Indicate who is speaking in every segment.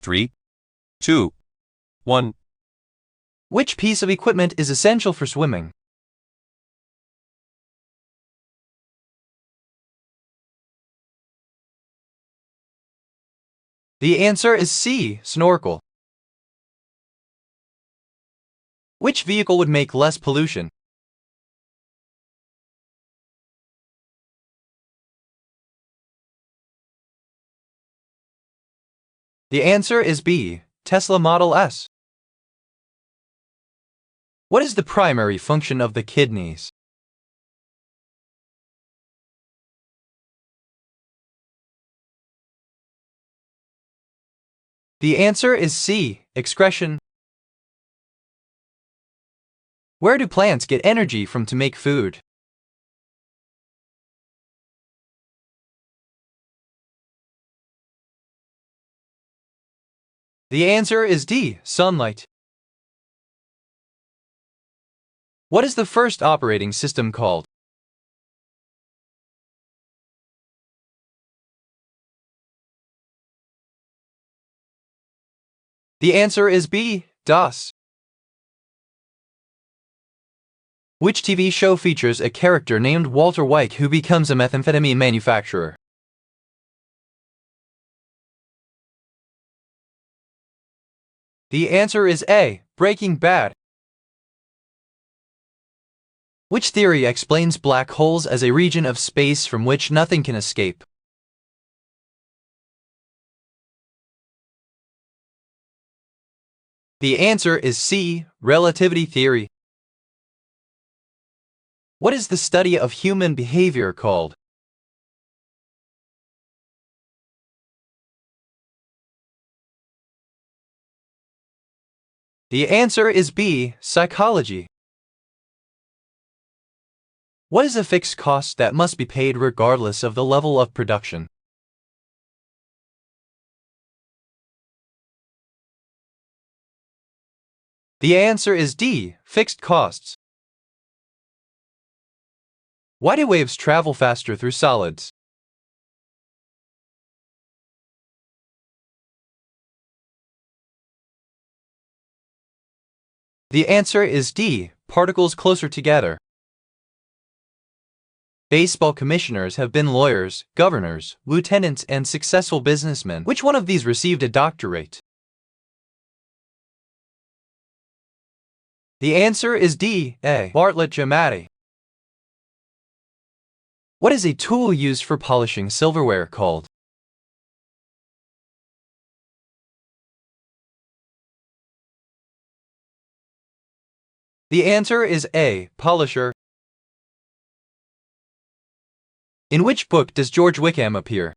Speaker 1: 3, 2, 1.
Speaker 2: Which piece of equipment is essential for swimming? The answer is C, snorkel. Which vehicle would make less pollution? The answer is B, Tesla Model S. What is the primary function of the kidneys? The answer is C, excretion. Where do plants get energy from to make food? The answer is D, sunlight. What is the first operating system called? The answer is B, DOS. Which TV show features a character named Walter White who becomes a methamphetamine manufacturer? The answer is A, Breaking Bad. Which theory explains black holes as a region of space from which nothing can escape? The answer is C, relativity theory. What is the study of human behavior called? The answer is B, psychology. What is a fixed cost that must be paid regardless of the level of production? The answer is D, fixed costs. Why do waves travel faster through solids? The answer is D, particles closer together. Baseball commissioners have been lawyers, governors, lieutenants, and successful businessmen. Which one of these received a doctorate? The answer is D, A, Bartlett Giamatti. What is a tool used for polishing silverware called? The answer is A, polisher. In which book does George Wickham appear?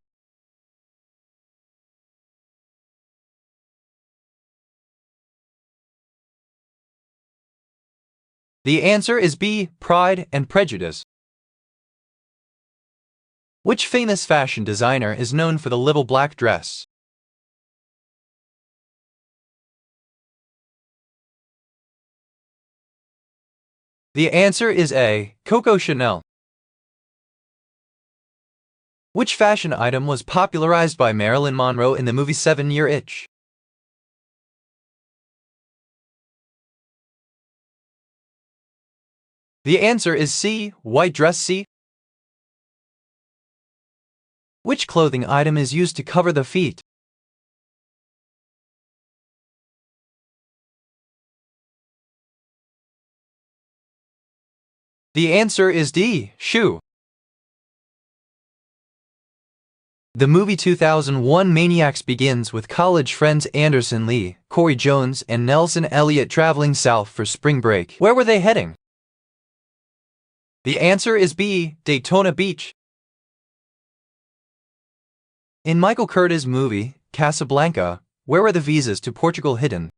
Speaker 2: The answer is B, Pride and Prejudice. Which famous fashion designer is known for the little black dress? The answer is A, Coco Chanel. Which fashion item was popularized by Marilyn Monroe in the movie 7-Year Itch? The answer is C, white dress. C. Which clothing item is used to cover the feet? The answer is D, shoe. The movie 2001 Maniacs begins with college friends Anderson Lee, Corey Jones, and Nelson Elliott traveling south for spring break. Where were they heading? The answer is B, Daytona Beach. In Michael Curtiz' movie, Casablanca, where were the visas to Portugal hidden?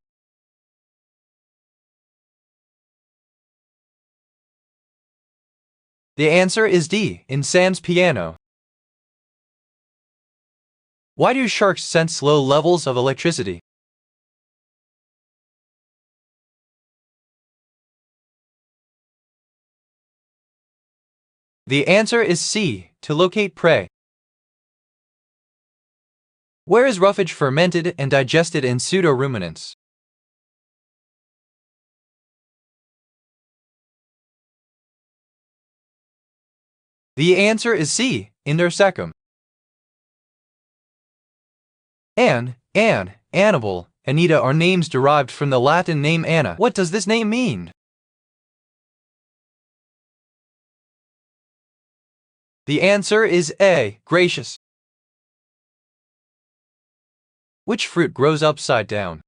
Speaker 2: The answer is D, in Sam's piano. Why do sharks sense low levels of electricity? The answer is C, to locate prey. Where is roughage fermented and digested in pseudo-ruminants? The answer is C, in their cecum. Anne, Annabelle, Anita are names derived from the Latin name Anna. What does this name mean? The answer is A, gracious. Which fruit grows upside down?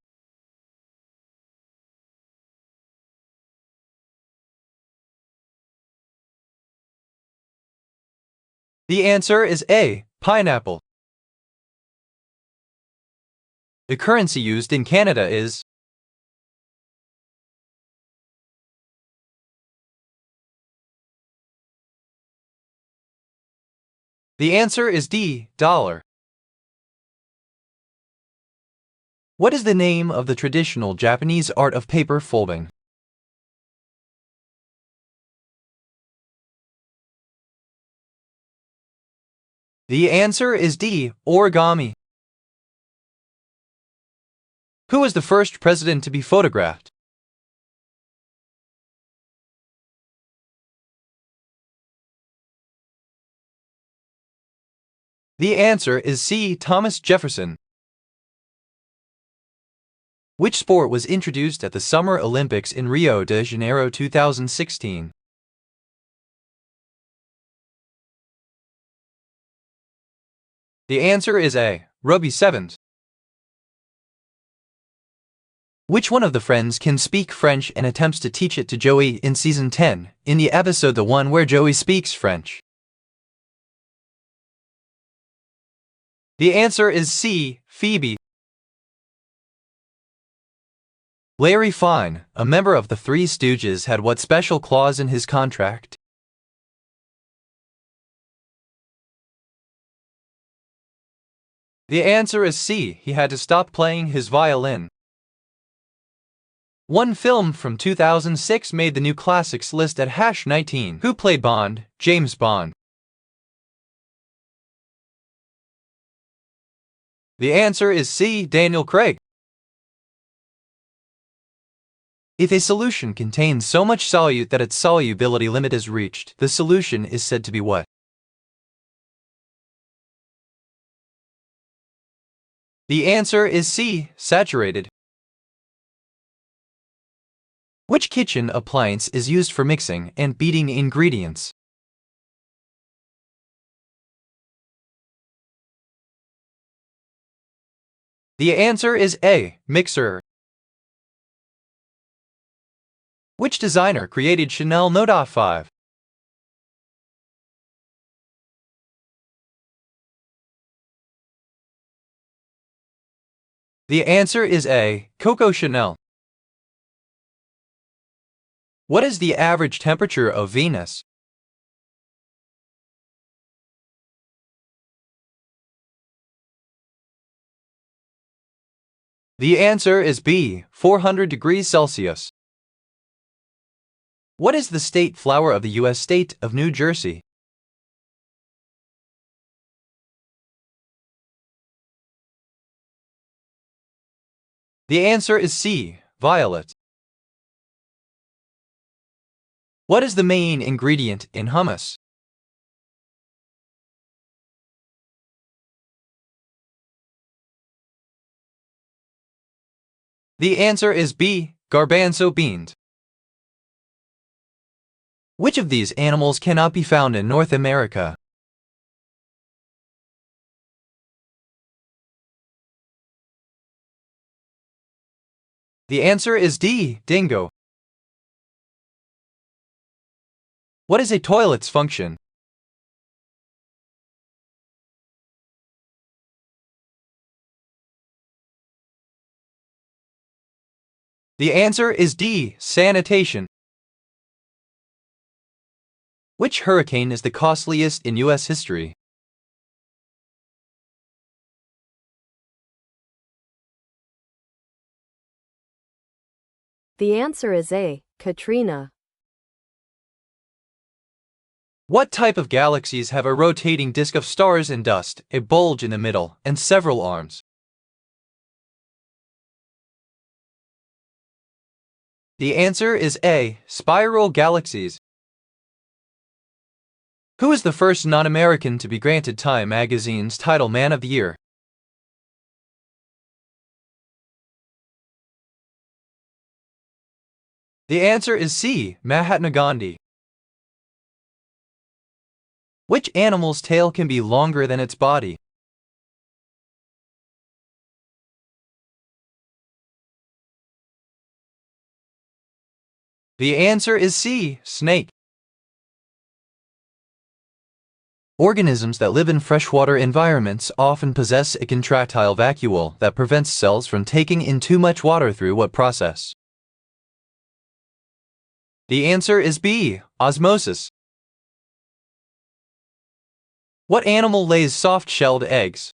Speaker 2: The answer is A, pineapple. The currency used in Canada is The answer is D, dollar. What is the name of the traditional Japanese art of paper folding? The answer is D, origami. Who was the first president to be photographed? The answer is C, Thomas Jefferson. Which sport was introduced at the Summer Olympics in Rio de Janeiro 2016? The answer is A, rugby sevens. Which one of the friends can speak French and attempts to teach it to Joey in season 10, in the episode The One where Joey speaks French? The answer is C, Phoebe. Larry Fine, a member of the Three Stooges, had what special clause in his contract? The answer is C, he had to stop playing his violin. One film from 2006 made the new classics list at #19. Who played Bond, James Bond? The answer is C, Daniel Craig. If a solution contains so much solute that its solubility limit is reached, the solution is said to be what? The answer is C, saturated. Which kitchen appliance is used for mixing and beating ingredients? The answer is A, mixer. Which designer created Chanel No. 5? The answer is A, Coco Chanel. What is the average temperature of Venus? The answer is B, 400 degrees Celsius. What is the state flower of the U.S. state of New Jersey? The answer is C, violet. What is the main ingredient in hummus? The answer is B, garbanzo beans. Which of these animals cannot be found in North America? The answer is D, dingo. What is a toilet's function? The answer is D, sanitation. Which hurricane is the costliest in U.S. history?
Speaker 3: The answer is A, Katrina.
Speaker 2: What type of galaxies have a rotating disk of stars and dust, a bulge in the middle, and several arms? The answer is A. Spiral galaxies. Who is the first non-American to be granted Time magazine's title Man of the Year? The answer is C. Mahatma Gandhi. Which animal's tail can be longer than its body? The answer is C. Snake. Organisms that live in freshwater environments often possess a contractile vacuole that prevents cells from taking in too much water through what process? The answer is B. Osmosis. What animal lays soft-shelled eggs?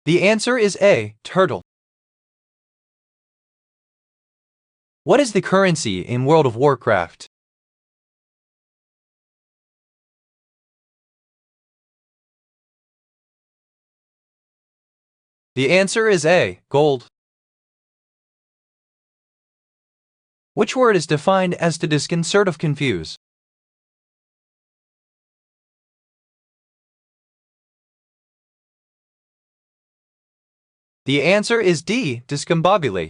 Speaker 2: The answer is A. Turtle. What is the currency in World of Warcraft? The answer is A. Gold. Which word is defined as to disconcert of confuse? The answer is D. Discombobulate.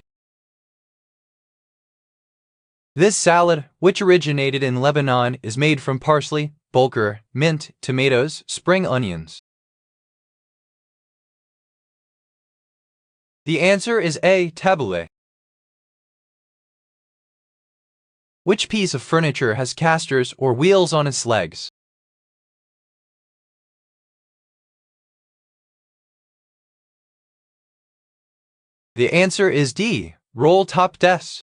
Speaker 2: This salad, which originated in Lebanon, is made from parsley, bulgur, mint, tomatoes, spring onions. The answer is A. Tabbouleh. Which piece of furniture has casters or wheels on its legs? The answer is D. Roll-top desks.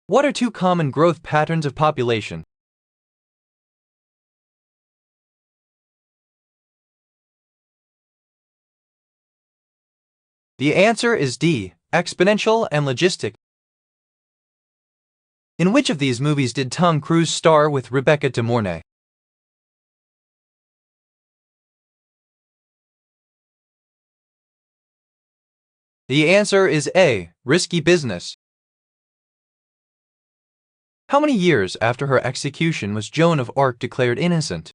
Speaker 2: What are two common growth patterns of population? The answer is D. Exponential and logistic. In which of these movies did Tom Cruise star with Rebecca De Mornay? The answer is A. Risky Business. How many years after her execution was Joan of Arc declared innocent?